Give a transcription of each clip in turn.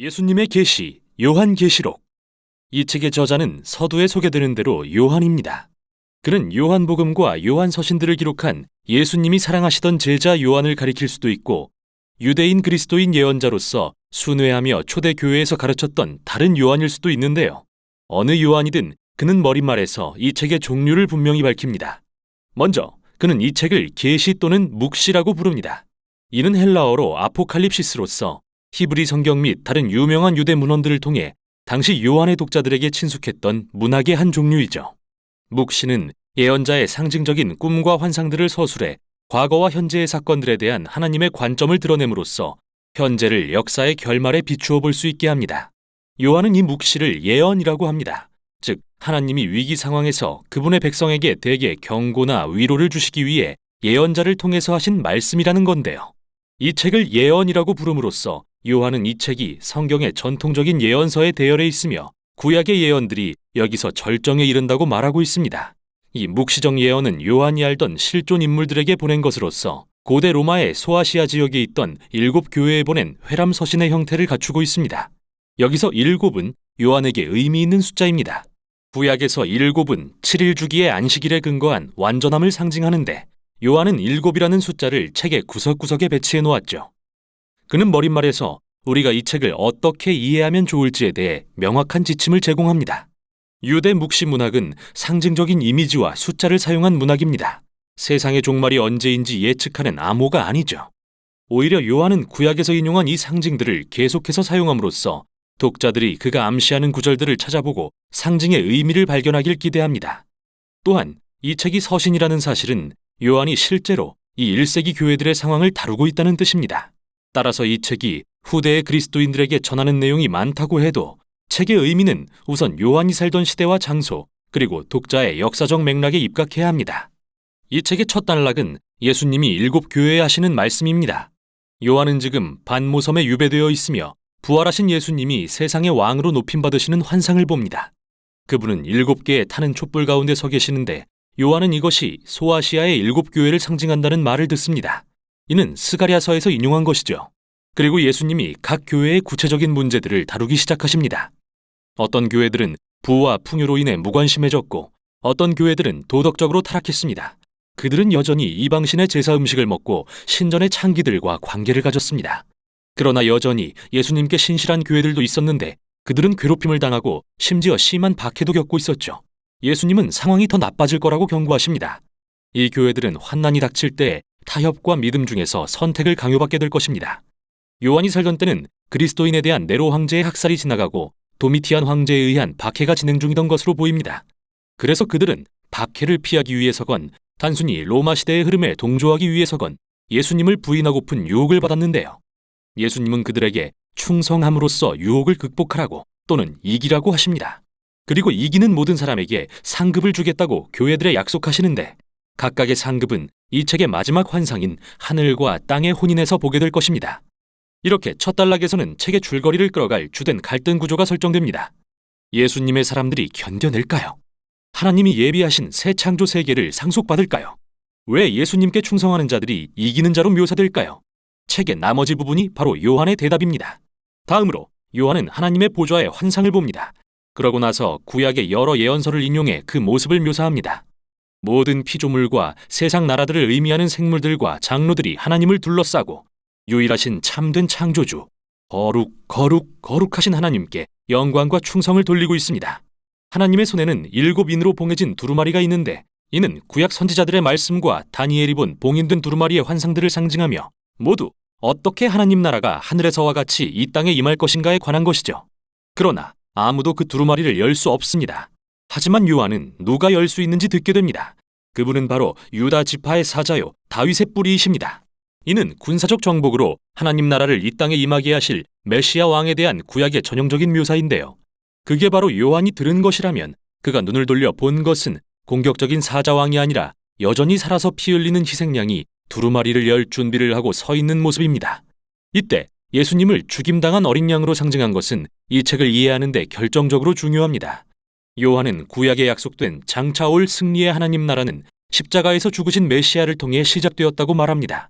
예수님의 계시, 요한계시록. 이 책의 저자는 서두에 소개되는 대로 요한입니다. 그는 요한복음과 요한서신들을 기록한 예수님이 사랑하시던 제자 요한을 가리킬 수도 있고, 유대인 그리스도인 예언자로서 순회하며 초대교회에서 가르쳤던 다른 요한일 수도 있는데요. 어느 요한이든 그는 머릿말에서 이 책의 종류를 분명히 밝힙니다. 먼저 그는 이 책을 계시 또는 묵시라고 부릅니다. 이는 헬라어로 아포칼립시스로서 히브리 성경 및 다른 유명한 유대 문헌들을 통해 당시 요한의 독자들에게 친숙했던 문학의 한 종류이죠. 묵시는 예언자의 상징적인 꿈과 환상들을 서술해 과거와 현재의 사건들에 대한 하나님의 관점을 드러냄으로써 현재를 역사의 결말에 비추어 볼 수 있게 합니다. 요한은 이 묵시를 예언이라고 합니다. 즉, 하나님이 위기 상황에서 그분의 백성에게 대개 경고나 위로를 주시기 위해 예언자를 통해서 하신 말씀이라는 건데요. 이 책을 예언이라고 부름으로써 요한은 이 책이 성경의 전통적인 예언서에 대열해 있으며 구약의 예언들이 여기서 절정에 이른다고 말하고 있습니다. 이 묵시적 예언은 요한이 알던 실존 인물들에게 보낸 것으로서 고대 로마의 소아시아 지역에 있던 7교회에 보낸 회람 서신의 형태를 갖추고 있습니다. 여기서 7은 요한에게 의미 있는 숫자입니다. 구약에서 7은 7일 주기의 안식일에 근거한 완전함을 상징하는데, 요한은 7이라는 숫자를 책의 구석구석에 배치해 놓았죠. 그는 머릿말에서 우리가 이 책을 어떻게 이해하면 좋을지에 대해 명확한 지침을 제공합니다. 유대 묵시 문학은 상징적인 이미지와 숫자를 사용한 문학입니다. 세상의 종말이 언제인지 예측하는 암호가 아니죠. 오히려 요한은 구약에서 인용한 이 상징들을 계속해서 사용함으로써 독자들이 그가 암시하는 구절들을 찾아보고 상징의 의미를 발견하길 기대합니다. 또한 이 책이 서신이라는 사실은 요한이 실제로 이 1세기 교회들의 상황을 다루고 있다는 뜻입니다. 따라서 이 책이 후대의 그리스도인들에게 전하는 내용이 많다고 해도 책의 의미는 우선 요한이 살던 시대와 장소, 그리고 독자의 역사적 맥락에 입각해야 합니다. 이 책의 첫 단락은 예수님이 7교회에 하시는 말씀입니다. 요한은 지금 반모섬에 유배되어 있으며 부활하신 예수님이 세상의 왕으로 높임받으시는 환상을 봅니다. 그분은 7개의 타는 촛불 가운데 서 계시는데, 요한은 이것이 소아시아의 7교회를 상징한다는 말을 듣습니다. 이는 스가랴서에서 인용한 것이죠. 그리고 예수님이 각 교회의 구체적인 문제들을 다루기 시작하십니다. 어떤 교회들은 부와 풍요로 인해 무관심해졌고, 어떤 교회들은 도덕적으로 타락했습니다. 그들은 여전히 이방신의 제사 음식을 먹고 신전의 창기들과 관계를 가졌습니다. 그러나 여전히 예수님께 신실한 교회들도 있었는데, 그들은 괴롭힘을 당하고 심지어 심한 박해도 겪고 있었죠. 예수님은 상황이 더 나빠질 거라고 경고하십니다. 이 교회들은 환난이 닥칠 때 타협과 믿음 중에서 선택을 강요받게 될 것입니다. 요한이 살던 때는 그리스도인에 대한 네로 황제의 학살이 지나가고 도미티안 황제에 의한 박해가 진행 중이던 것으로 보입니다. 그래서 그들은 박해를 피하기 위해서건 단순히 로마 시대의 흐름에 동조하기 위해서건 예수님을 부인하고픈 유혹을 받았는데요. 예수님은 그들에게 충성함으로써 유혹을 극복하라고 또는 이기라고 하십니다. 그리고 이기는 모든 사람에게 상급을 주겠다고 교회들에 약속하시는데, 각각의 상급은 이 책의 마지막 환상인 하늘과 땅의 혼인에서 보게 될 것입니다. 이렇게 첫 단락에서는 책의 줄거리를 끌어갈 주된 갈등 구조가 설정됩니다. 예수님의 사람들이 견뎌낼까요? 하나님이 예비하신 새 창조 세계를 상속받을까요? 왜 예수님께 충성하는 자들이 이기는 자로 묘사될까요? 책의 나머지 부분이 바로 요한의 대답입니다. 다음으로 요한은 하나님의 보좌의 환상을 봅니다. 그러고 나서 구약의 여러 예언서를 인용해 그 모습을 묘사합니다. 모든 피조물과 세상 나라들을 의미하는 생물들과 장로들이 하나님을 둘러싸고 유일하신 참된 창조주, 거룩하신 하나님께 영광과 충성을 돌리고 있습니다. 하나님의 손에는 7인으로 봉해진 두루마리가 있는데, 이는 구약 선지자들의 말씀과 다니엘이 본 봉인된 두루마리의 환상들을 상징하며 모두 어떻게 하나님 나라가 하늘에서와 같이 이 땅에 임할 것인가에 관한 것이죠. 그러나 아무도 그 두루마리를 열 수 없습니다. 하지만 요한은 누가 열 수 있는지 듣게 됩니다. 그분은 바로 유다 지파의 사자요 다윗의 뿌리이십니다. 이는 군사적 정복으로 하나님 나라를 이 땅에 임하게 하실 메시아 왕에 대한 구약의 전형적인 묘사인데요. 그게 바로 요한이 들은 것이라면 그가 눈을 돌려 본 것은 공격적인 사자왕이 아니라 여전히 살아서 피 흘리는 희생양이 두루마리를 열 준비를 하고 서 있는 모습입니다. 이때 예수님을 죽임당한 어린 양으로 상징한 것은 이 책을 이해하는 데 결정적으로 중요합니다. 요한은 구약에 약속된 장차 올 승리의 하나님 나라는 십자가에서 죽으신 메시아를 통해 시작되었다고 말합니다.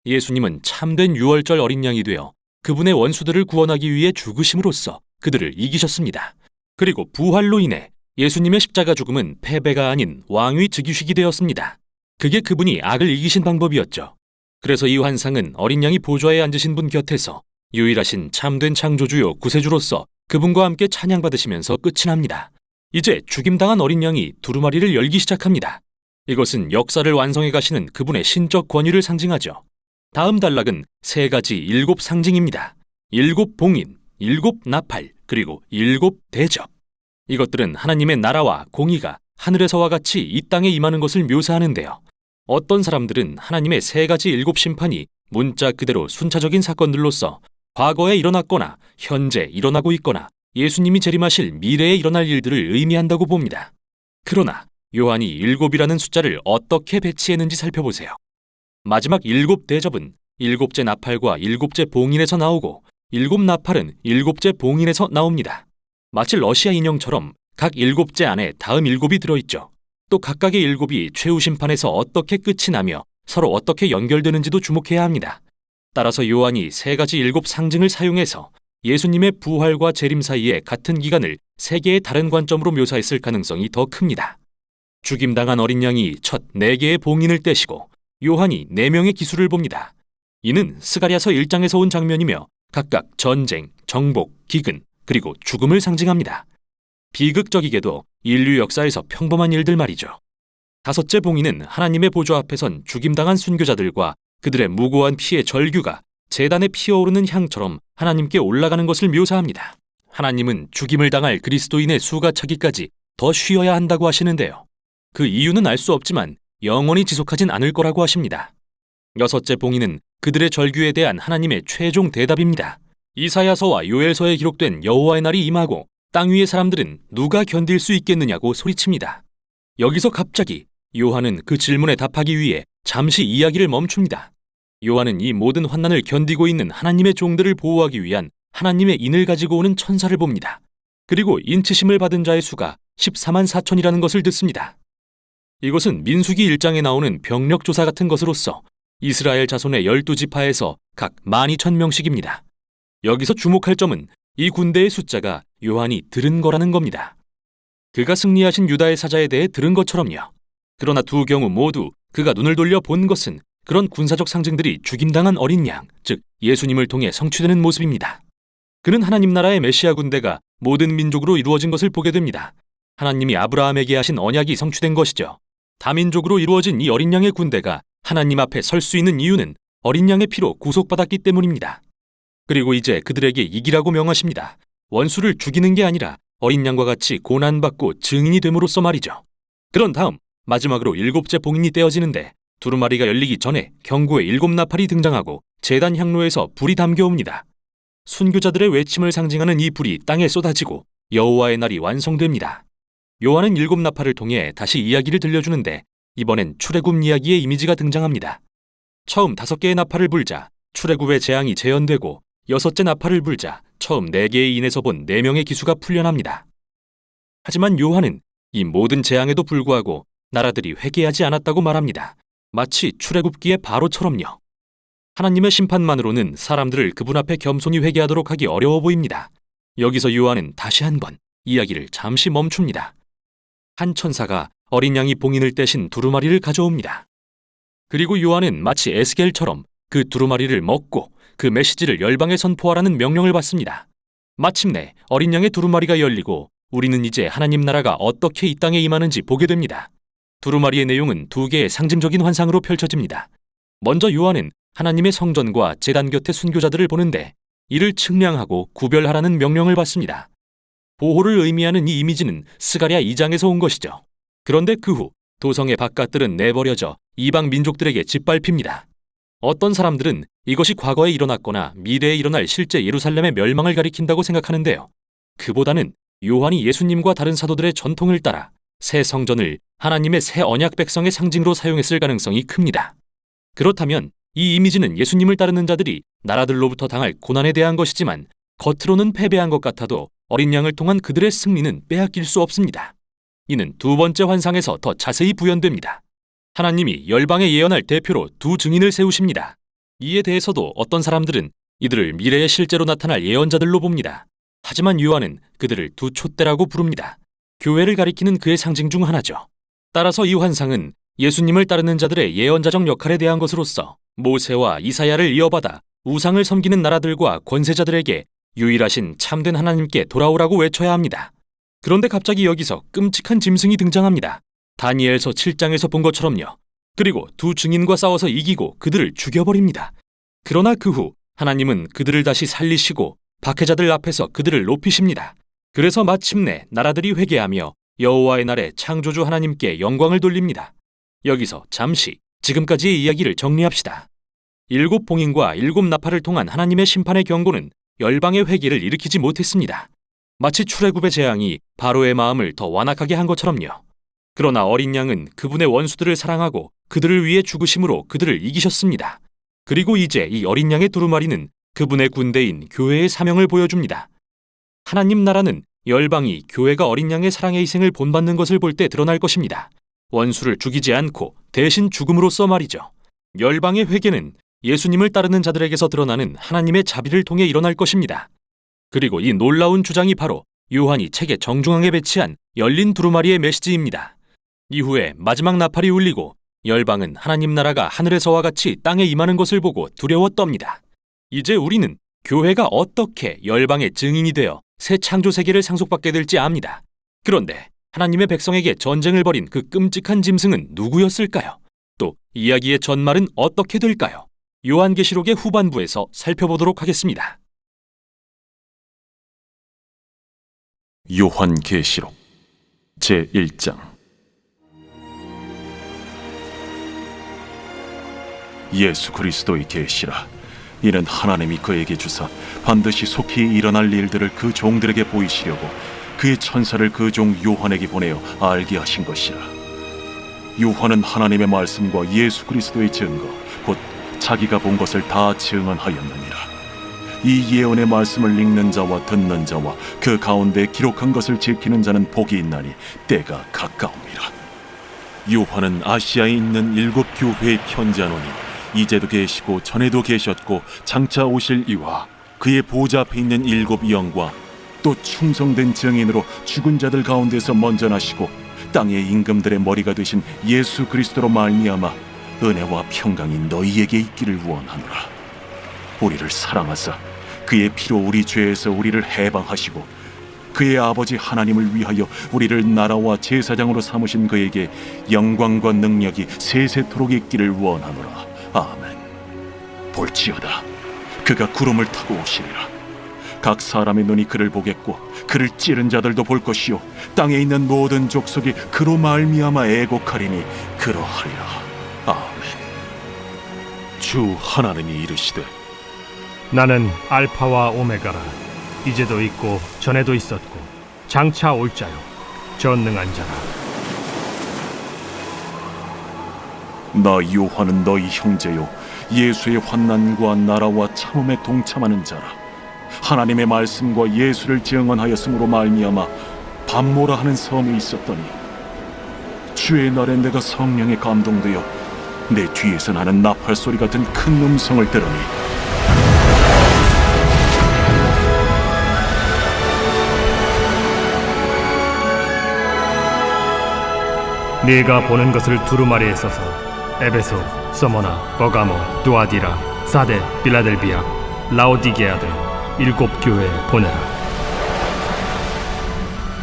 예수님은 참된 유월절 어린 양이 되어 그분의 원수들을 구원하기 위해 죽으심으로써 그들을 이기셨습니다. 그리고 부활로 인해 예수님의 십자가 죽음은 패배가 아닌 왕위 즉위식이 되었습니다. 그게 그분이 악을 이기신 방법이었죠. 그래서 이 환상은 어린 양이 보좌에 앉으신 분 곁에서 유일하신 참된 창조주요 구세주로서 그분과 함께 찬양받으시면서 끝이 납니다. 이제 죽임당한 어린 양이 두루마리를 열기 시작합니다. 이것은 역사를 완성해 가시는 그분의 신적 권위를 상징하죠. 다음 단락은 세 가지 일곱 상징입니다. 일곱 봉인, 일곱 나팔, 그리고 일곱 대접. 이것들은 하나님의 나라와 공의가 하늘에서와 같이 이 땅에 임하는 것을 묘사하는데요. 어떤 사람들은 하나님의 세 가지 일곱 심판이 문자 그대로 순차적인 사건들로서 과거에 일어났거나 현재 일어나고 있거나 예수님이 재림하실 미래에 일어날 일들을 의미한다고 봅니다. 그러나 요한이 일곱이라는 숫자를 어떻게 배치했는지 살펴보세요. 마지막 일곱 대접은 일곱째 나팔과 일곱째 봉인에서 나오고 일곱 나팔은 일곱째 봉인에서 나옵니다. 마치 러시아 인형처럼 각 일곱째 안에 다음 일곱이 들어있죠. 또 각각의 일곱이 최후 심판에서 어떻게 끝이 나며 서로 어떻게 연결되는지도 주목해야 합니다. 따라서 요한이 세 가지 일곱 상징을 사용해서 예수님의 부활과 재림 사이의 같은 기간을 세 개의 다른 관점으로 묘사했을 가능성이 더 큽니다. 죽임당한 어린 양이 첫 네 개의 봉인을 떼시고 요한이 네 명의 기수를 봅니다. 이는 스가랴서 1장에서 온 장면이며 각각 전쟁, 정복, 기근, 그리고 죽음을 상징합니다. 비극적이게도 인류 역사에서 평범한 일들 말이죠. 다섯째 봉인은 하나님의 보좌 앞에 선 죽임당한 순교자들과 그들의 무고한 피의 절규가 제단에 피어오르는 향처럼 하나님께 올라가는 것을 묘사합니다. 하나님은 죽임을 당할 그리스도인의 수가 차기까지 더 쉬어야 한다고 하시는데요. 그 이유는 알 수 없지만 영원히 지속하진 않을 거라고 하십니다. 여섯째 봉인은 그들의 절규에 대한 하나님의 최종 대답입니다. 이사야서와 요엘서에 기록된 여호와의 날이 임하고 땅 위의 사람들은 누가 견딜 수 있겠느냐고 소리칩니다. 여기서 갑자기 요한은 그 질문에 답하기 위해 잠시 이야기를 멈춥니다. 요한은 이 모든 환난을 견디고 있는 하나님의 종들을 보호하기 위한 하나님의 인을 가지고 오는 천사를 봅니다. 그리고 인치심을 받은 자의 수가 14만 4천이라는 것을 듣습니다. 이것은 민수기 1장에 나오는 병력 조사 같은 것으로서 이스라엘 자손의 12지파에서 각 12,000명씩입니다. 여기서 주목할 점은 이 군대의 숫자가 요한이 들은 거라는 겁니다. 그가 승리하신 유다의 사자에 대해 들은 것처럼요. 그러나 두 경우 모두 그가 눈을 돌려 본 것은 그런 군사적 상징들이 죽임당한 어린 양, 즉 예수님을 통해 성취되는 모습입니다. 그는 하나님 나라의 메시아 군대가 모든 민족으로 이루어진 것을 보게 됩니다. 하나님이 아브라함에게 하신 언약이 성취된 것이죠. 다민족으로 이루어진 이 어린 양의 군대가 하나님 앞에 설 수 있는 이유는 어린 양의 피로 구속받았기 때문입니다. 그리고 이제 그들에게 이기라고 명하십니다. 원수를 죽이는 게 아니라 어린 양과 같이 고난받고 증인이 됨으로써 말이죠. 그런 다음 마지막으로 일곱째 봉인이 떼어지는데 두루마리가 열리기 전에 경고의 일곱 나팔이 등장하고 제단 향로에서 불이 담겨옵니다. 순교자들의 외침을 상징하는 이 불이 땅에 쏟아지고 여호와의 날이 완성됩니다. 요한은 일곱 나팔을 통해 다시 이야기를 들려주는데 이번엔 출애굽 이야기의 이미지가 등장합니다. 처음 5개의 나팔을 불자 출애굽의 재앙이 재현되고 여섯째 나팔을 불자 처음 4개의 인에서 본 4명의 기수가 풀려납니다. 하지만 요한은 이 모든 재앙에도 불구하고 나라들이 회개하지 않았다고 말합니다. 마치 출애굽기의 바로처럼요. 하나님의 심판만으로는 사람들을 그분 앞에 겸손히 회개하도록 하기 어려워 보입니다. 여기서 요한은 다시 한번 이야기를 잠시 멈춥니다. 한 천사가 어린 양이 봉인을 떼신 두루마리를 가져옵니다. 그리고 요한은 마치 에스겔처럼 그 두루마리를 먹고 그 메시지를 열방에 선포하라는 명령을 받습니다. 마침내 어린 양의 두루마리가 열리고 우리는 이제 하나님 나라가 어떻게 이 땅에 임하는지 보게 됩니다. 두루마리의 내용은 2개의 상징적인 환상으로 펼쳐집니다. 먼저 요한은 하나님의 성전과 제단 곁의 순교자들을 보는데 이를 측량하고 구별하라는 명령을 받습니다. 보호를 의미하는 이 이미지는 스가랴 2장에서 온 것이죠. 그런데 그 후 도성의 바깥들은 내버려져 이방 민족들에게 짓밟힙니다. 어떤 사람들은 이것이 과거에 일어났거나 미래에 일어날 실제 예루살렘의 멸망을 가리킨다고 생각하는데요. 그보다는 요한이 예수님과 다른 사도들의 전통을 따라 새 성전을 하나님의 새 언약 백성의 상징으로 사용했을 가능성이 큽니다. 그렇다면 이 이미지는 예수님을 따르는 자들이 나라들로부터 당할 고난에 대한 것이지만 겉으로는 패배한 것 같아도 어린 양을 통한 그들의 승리는 빼앗길 수 없습니다. 이는 두 번째 환상에서 더 자세히 부연됩니다. 하나님이 열방에 예언할 대표로 2 증인을 세우십니다. 이에 대해서도 어떤 사람들은 이들을 미래에 실제로 나타날 예언자들로 봅니다. 하지만 요한은 그들을 두 촛대라고 부릅니다. 교회를 가리키는 그의 상징 중 하나죠. 따라서 이 환상은 예수님을 따르는 자들의 예언자적 역할에 대한 것으로서 모세와 이사야를 이어받아 우상을 섬기는 나라들과 권세자들에게 유일하신 참된 하나님께 돌아오라고 외쳐야 합니다. 그런데 갑자기 여기서 끔찍한 짐승이 등장합니다. 다니엘서 7장에서 본 것처럼요. 그리고 두 증인과 싸워서 이기고 그들을 죽여버립니다. 그러나 그 후 하나님은 그들을 다시 살리시고 박해자들 앞에서 그들을 높이십니다. 그래서 마침내 나라들이 회개하며 여호와의 날에 창조주 하나님께 영광을 돌립니다. 여기서 잠시 지금까지의 이야기를 정리합시다. 7 봉인과 7 나팔을 통한 하나님의 심판의 경고는 열방의 회개를 일으키지 못했습니다. 마치 출애굽의 재앙이 바로의 마음을 더 완악하게 한 것처럼요. 그러나 어린 양은 그분의 원수들을 사랑하고 그들을 위해 죽으심으로 그들을 이기셨습니다. 그리고 이제 이 어린 양의 두루마리는 그분의 군대인 교회의 사명을 보여줍니다. 하나님 나라는 열방이 교회가 어린 양의 사랑의 희생을 본받는 것을 볼 때 드러날 것입니다. 원수를 죽이지 않고 대신 죽음으로써 말이죠. 열방의 회개는 예수님을 따르는 자들에게서 드러나는 하나님의 자비를 통해 일어날 것입니다. 그리고 이 놀라운 주장이 바로 요한이 책의 정중앙에 배치한 열린 두루마리의 메시지입니다. 이후에 마지막 나팔이 울리고 열방은 하나님 나라가 하늘에서와 같이 땅에 임하는 것을 보고 두려워 떱니다. 이제 우리는 교회가 어떻게 열방의 증인이 되어 새 창조 세계를 상속받게 될지 압니다. 그런데 하나님의 백성에게 전쟁을 벌인 그 끔찍한 짐승은 누구였을까요? 또 이야기의 전말은 어떻게 될까요? 요한계시록의 후반부에서 살펴보도록 하겠습니다. 요한계시록 제1장. 예수 그리스도의 계시라. 이는 하나님이 그에게 주사 반드시 속히 일어날 일들을 그 종들에게 보이시려고 그의 천사를 그 종 요한에게 보내어 알게 하신 것이라. 요한은 하나님의 말씀과 예수 그리스도의 증거 곧 자기가 본 것을 다 증언하였느니라. 이 예언의 말씀을 읽는 자와 듣는 자와 그 가운데 기록한 것을 지키는 자는 복이 있나니 때가 가까움이라. 요한은 아시아에 있는 7 교회에 편지하노니 이제도 계시고 전에도 계셨고 장차 오실 이와 그의 보좌 앞에 있는 7 영과 또 충성된 증인으로 죽은 자들 가운데서 먼저 나시고 땅의 임금들의 머리가 되신 예수 그리스도로 말미암아 은혜와 평강이 너희에게 있기를 원하노라. 우리를 사랑하사 그의 피로 우리 죄에서 우리를 해방하시고 그의 아버지 하나님을 위하여 우리를 나라와 제사장으로 삼으신 그에게 영광과 능력이 세세토록 있기를 원하노라. 아멘. 볼지어다 그가 구름을 타고 오시리라. 각 사람의 눈이 그를 보겠고 그를 찌른 자들도 볼 것이요 땅에 있는 모든 족속이 그로 말미암아 애곡하리니 그러하리라. 아멘. 주 하나님이 이르시되 나는 알파와 오메가라. 이제도 있고 전에도 있었고 장차 올 자요 전능한 자라. 나 요한은 너희 형제요 예수의 환난과 나라와 참음에 동참하는 자라. 하나님의 말씀과 예수를 증언하였으므로 말미암아 밤모라 하는 섬에 있었더니 주의 날에 내가 성령에 감동되어 내 뒤에서 나는 나팔 소리 같은 큰 음성을 들으니 네가 보는 것을 두루마리에 써서 에베소, 서머나, 버가모, 두아디라, 사데, 빌라델비아, 라오디게아들 7 교회에 보내라.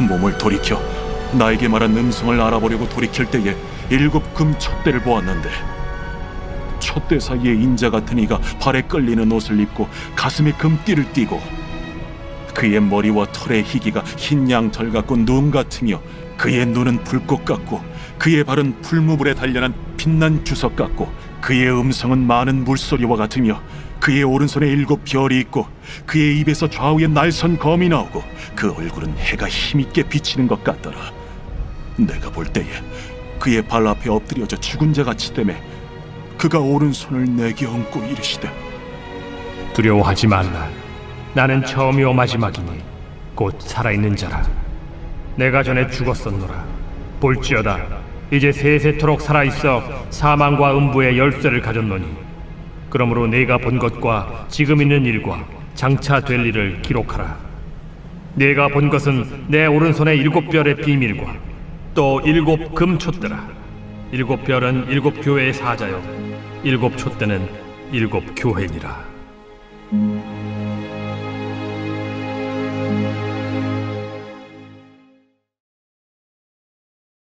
몸을 돌이켜 나에게 말한 음성을 알아보려고 돌이킬 때에 7 금 촛대를 보았는데 촛대 사이에 인자 같은 이가 발에 끌리는 옷을 입고 가슴에 금띠를 띠고 그의 머리와 털의 희기가 흰 양털 같고 눈 같으며 그의 눈은 불꽃 같고 그의 발은 풀무불에 단련한 빛난 주석 같고 그의 음성은 많은 물소리와 같으며 그의 오른손에 7 별이 있고 그의 입에서 좌우에 날선 검이 나오고 그 얼굴은 해가 힘있게 비치는 것 같더라. 내가 볼 때에 그의 발 앞에 엎드려져 죽은 자같이 되매 그가 오른손을 내게 얹고 이르시되 두려워하지 말라. 나는 처음이요 마지막이니 곧 살아있는 자라. 내가 전에 죽었었노라. 볼지어다 이제 세세토록 살아있어 사망과 음부의 열쇠를 가졌노니 그러므로 내가 본 것과 지금 있는 일과 장차 될 일을 기록하라. 내가 본 것은 내 오른손의 7별의 비밀과 또 7 금촛대라. 7별은 7 교회의 사자요 7 촛대는 7 교회니라.